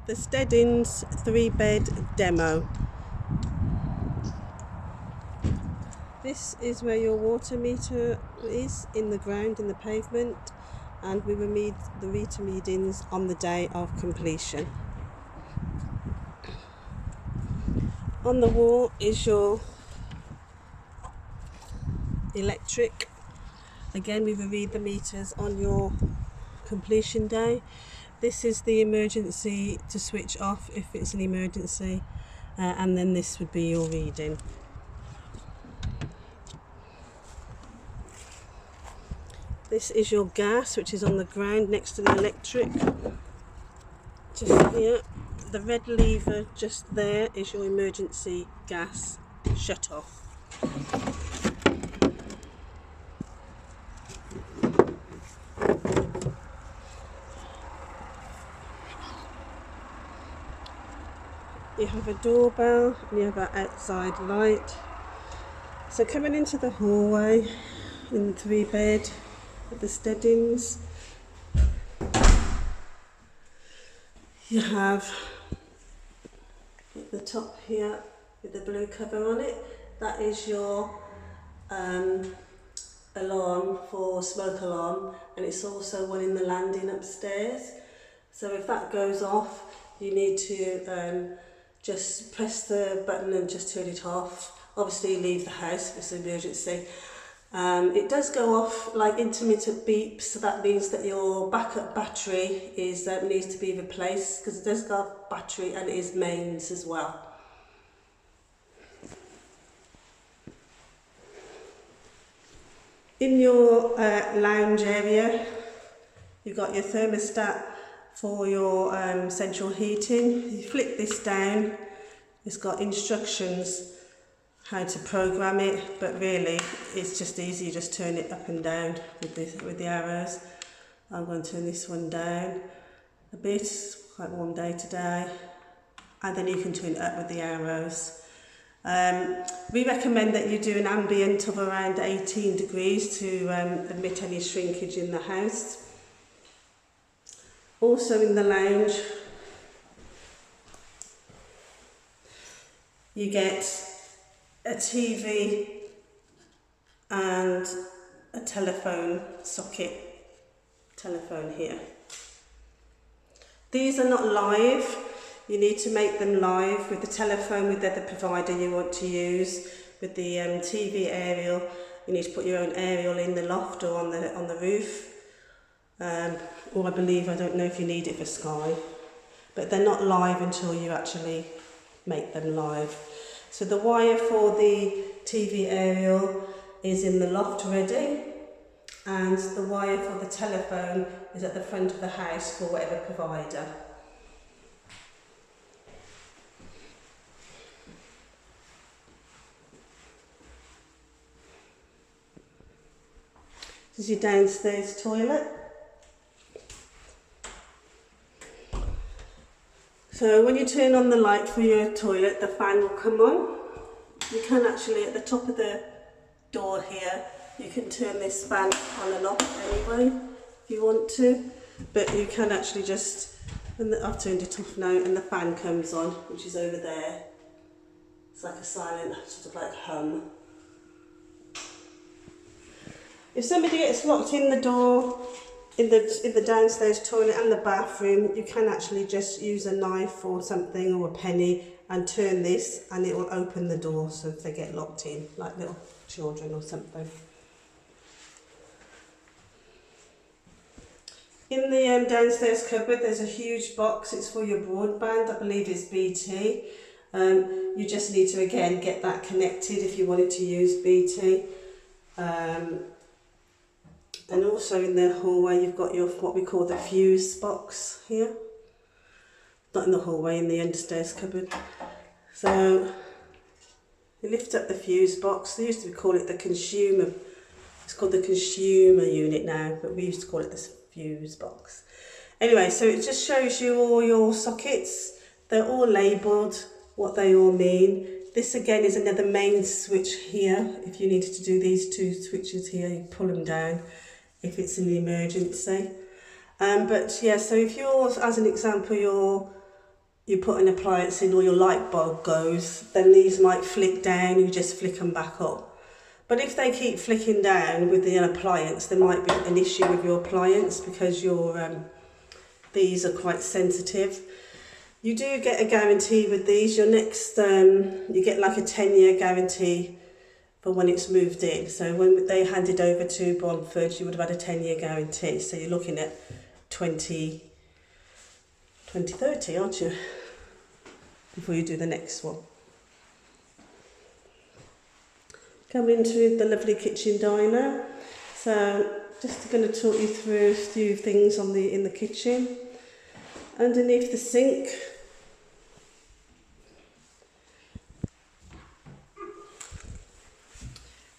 The Steadings 3-bed demo. This is where your water meter is, in the ground, in the pavement, and we will read the meter readings on the day of completion. On the wall is your electric. Again, we will read the meters on your completion day. This is the emergency to switch off if it's an emergency, and then this would be your reading. This is your gas, which is on the ground next to the electric, just here. The red lever just there is your emergency gas shut off. You have a doorbell and you have an outside light. So coming into the hallway in the 3-bed at the Steadings, you have at the top here with the blue cover on it, that is your alarm for smoke alarm, and it's also one in the landing upstairs. So if that goes off, you need to just press the button and just turn it off. Obviously leave the house if it's an emergency. It does go off like intermittent beeps, so that means that your backup battery is needs to be replaced, because it does go off battery and it is mains as well. In your lounge area, you've got your thermostat for your central heating. You flick this down, it's got instructions how to program it, but really it's just easy, you just turn it up and down with the arrows. I'm going to turn this one down a bit, it's quite a warm day today, and then you can turn it up with the arrows. We recommend that you do an ambient of around 18 degrees to admit any shrinkage in the house. Also in the lounge, you get a TV and a telephone telephone here. These are not live. You need to make them live with the telephone, with the provider you want to use. With the TV aerial, you need to put your own aerial in the loft or on the roof. Or I believe, I don't know if you need it for Sky, but they're not live until you actually make them live. So the wire for the TV aerial is in the loft ready, and the wire for the telephone is at the front of the house for whatever provider. This is your downstairs toilet. So when you turn on the light for your toilet, the fan will come on. You can actually, at the top of the door here, you can turn this fan on and off anyway, if you want to. But you can actually just, I've turned it off now, and the fan comes on, which is over there. It's like a silent, sort of like hum. If somebody gets locked in the door, in the downstairs toilet and the bathroom, you can actually just use a knife or something, or a penny, and turn this and it will open the door, so if they get locked in, like little children or something. In the downstairs cupboard there's a huge box, it's for your broadband, I believe it's BT. You just need to again get that connected if you wanted to use BT. And also in the hallway you've got your, what we call the fuse box here. Not in the hallway, in the understairs cupboard. So you lift up the fuse box. They used to call it the consumer, it's called the consumer unit now, but we used to call it the fuse box. Anyway, so it just shows you all your sockets. They're all labelled, what they all mean. This again is another main switch here. If you needed to do these two switches here, you pull them down if it's an emergency. But yeah, so if you're, as an example, your you put an appliance in or your light bulb goes, then these might flick down, you just flick them back up. But if they keep flicking down with the appliance, there might be an issue with your appliance because these are quite sensitive. You do get a guarantee with these. Your next, you get like a 10-year guarantee for when it's moved in. So when they handed over to Bromford, you would have had a 10-year guarantee. So you're looking at 2030, aren't you? Before you do the next one. Coming into the lovely kitchen diner. So just going to talk you through a few things in the kitchen. Underneath the sink,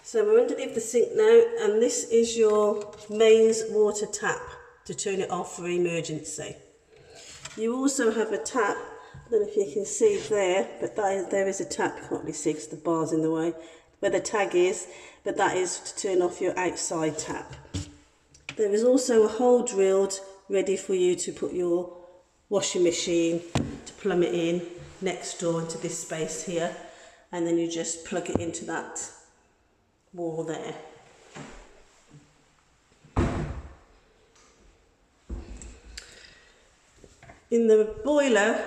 so we're underneath the sink now, and this is your mains water tap to turn it off for emergency. You also have a tap, I don't know if you can see there, but there is a tap, you can't really see because the bar's in the way, where the tag is, but that is to turn off your outside tap. There is also a hole drilled ready for you to put your washing machine, to plumb it in next door into this space here, and then you just plug it into that wall there. In the boiler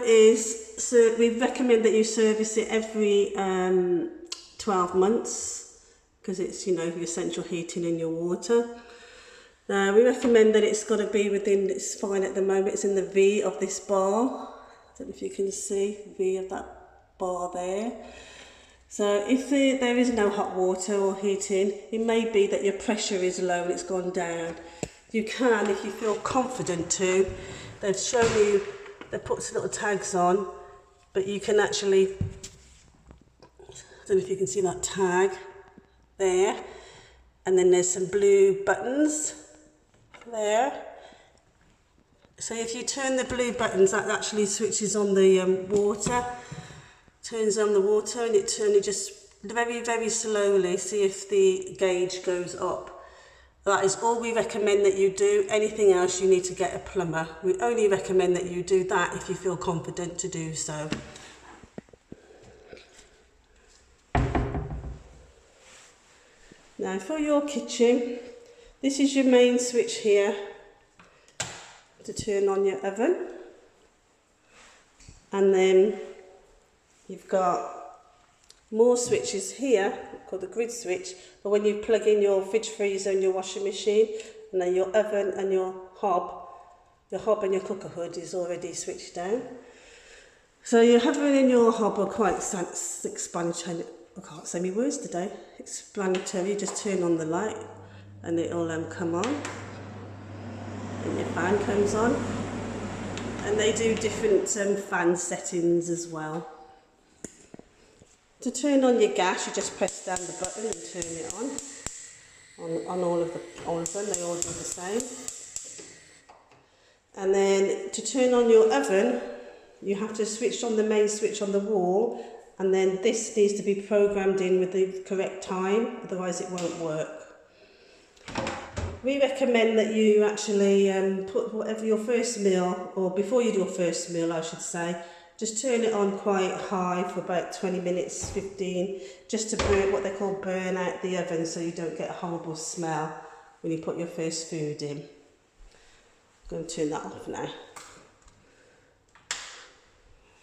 is, so we recommend that you service it every 12 months because it's, you know, your central heating and your water. Now we recommend that it's got to be within, it's fine at the moment, it's in the V of this bar. I don't know if you can see the V of that bar there. So if there is no hot water or heating, it may be that your pressure is low and it's gone down. You can, if you feel confident to, they've shown you, they've put some little tags on, but you can actually, I don't know if you can see that tag there, and then there's some blue buttons there. So if you turn the blue buttons, that actually switches on the water, turns on the water, and it just very, very slowly, see if the gauge goes up. That is all we recommend that you do. Anything else, you need to get a plumber. We only recommend that you do that if you feel confident to do so. Now for your kitchen, this is your main switch here to turn on your oven. And then you've got more switches here, called the grid switch, but when you plug in your fridge freezer and your washing machine, and then your oven and your hob and your cooker hood is already switched down. So your oven and your hob are quite explanatory. I can't say my words today. Explanatory. You just turn on the light and it'll come on. And your fan comes on. And they do different fan settings as well. To turn on your gas, you just press down the button and turn it on. On all of them, they all do the same. And then to turn on your oven, you have to switch on the main switch on the wall, and then this needs to be programmed in with the correct time, otherwise it won't work. We recommend that you actually put whatever your first meal, or before you do your first meal I should say, just turn it on quite high for about 20 minutes, 15, just to burn what they call burn out the oven so you don't get a horrible smell when you put your first food in. I'm going to turn that off now.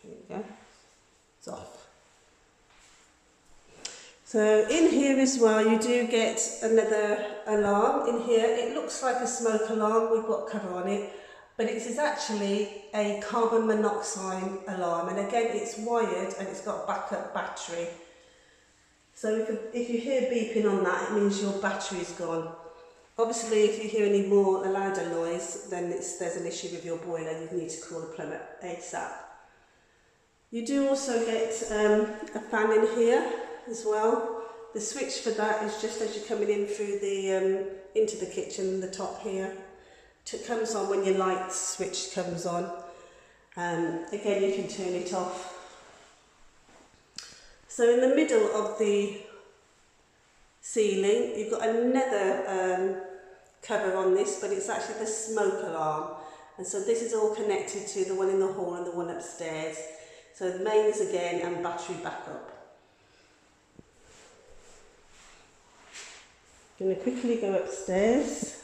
There you go. It's off. So in here as well, you do get another alarm. In here, it looks like a smoke alarm. We've got cover on it, but it is actually a carbon monoxide alarm. And again, it's wired and it's got a backup battery. So if you hear beeping on that, it means your battery's gone. Obviously, if you hear any more louder noise, then there's an issue with your boiler. You need to call a plumber ASAP. You do also get a fan in here as well. The switch for that is just as you're coming in through the into the kitchen, the top here. It comes on when your light switch comes on. Again, you can turn it off. So in the middle of the ceiling, you've got another cover on this, but it's actually the smoke alarm. And so this is all connected to the one in the hall and the one upstairs. So the mains again and battery backup. I'm going to quickly go upstairs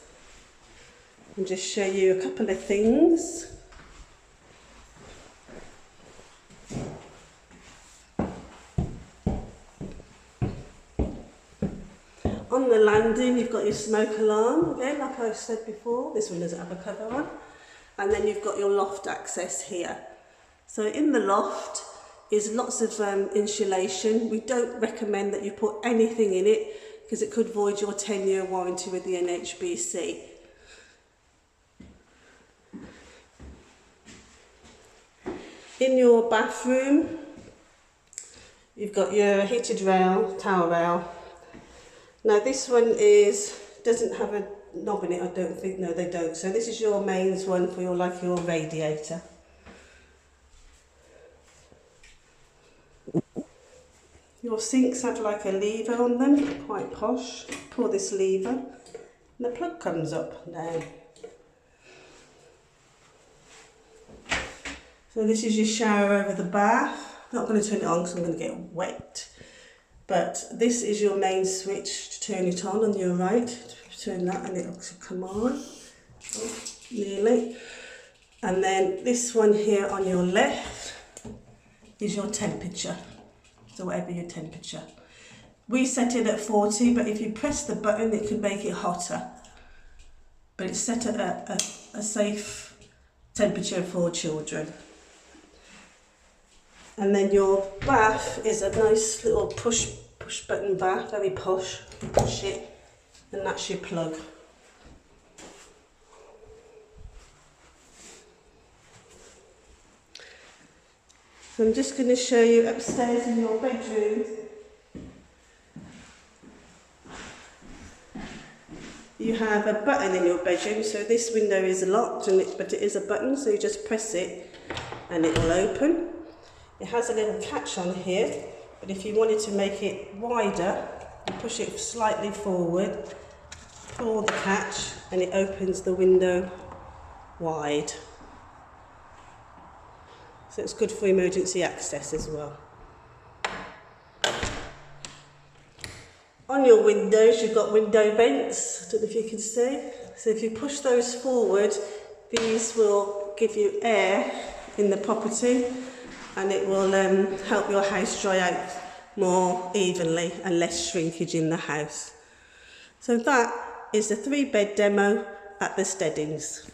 and just show you a couple of things. On the landing, you've got your smoke alarm, again, like I said before. This one doesn't have a cover on. And then you've got your loft access here. So in the loft is lots of insulation. We don't recommend that you put anything in it because it could void your 10-year warranty with the NHBC. In your bathroom, you've got your heated rail, towel rail. Now this one doesn't have a knob in it, I don't think. No, they don't. So this is your mains one for your radiator. Your sinks have like a lever on them, quite posh. Pull this lever and the plug comes up and down. So this is your shower over the bath. Not going to turn it on because I'm going to get wet. But this is your main switch to turn it on your right. Turn that and it'll come on. Oh, nearly. And then this one here on your left is your temperature. So whatever your temperature. We set it at 40, but if you press the button it can make it hotter. But it's set at a safe temperature for children. And then your bath is a nice little push button bath, very posh. You push it and that's your plug. So I'm just going to show you upstairs in your bedroom. You have a button in your bedroom, so this window is locked, but it is a button, so you just press it and it will open. It has a little catch on here, but if you wanted to make it wider, you push it slightly forward, pull the catch, and it opens the window wide. So it's good for emergency access as well. On your windows, you've got window vents. I don't know if you can see. So if you push those forward, these will give you air in the property, and it will help your house dry out more evenly and less shrinkage in the house. So that is the 3-bed demo at the Steadings.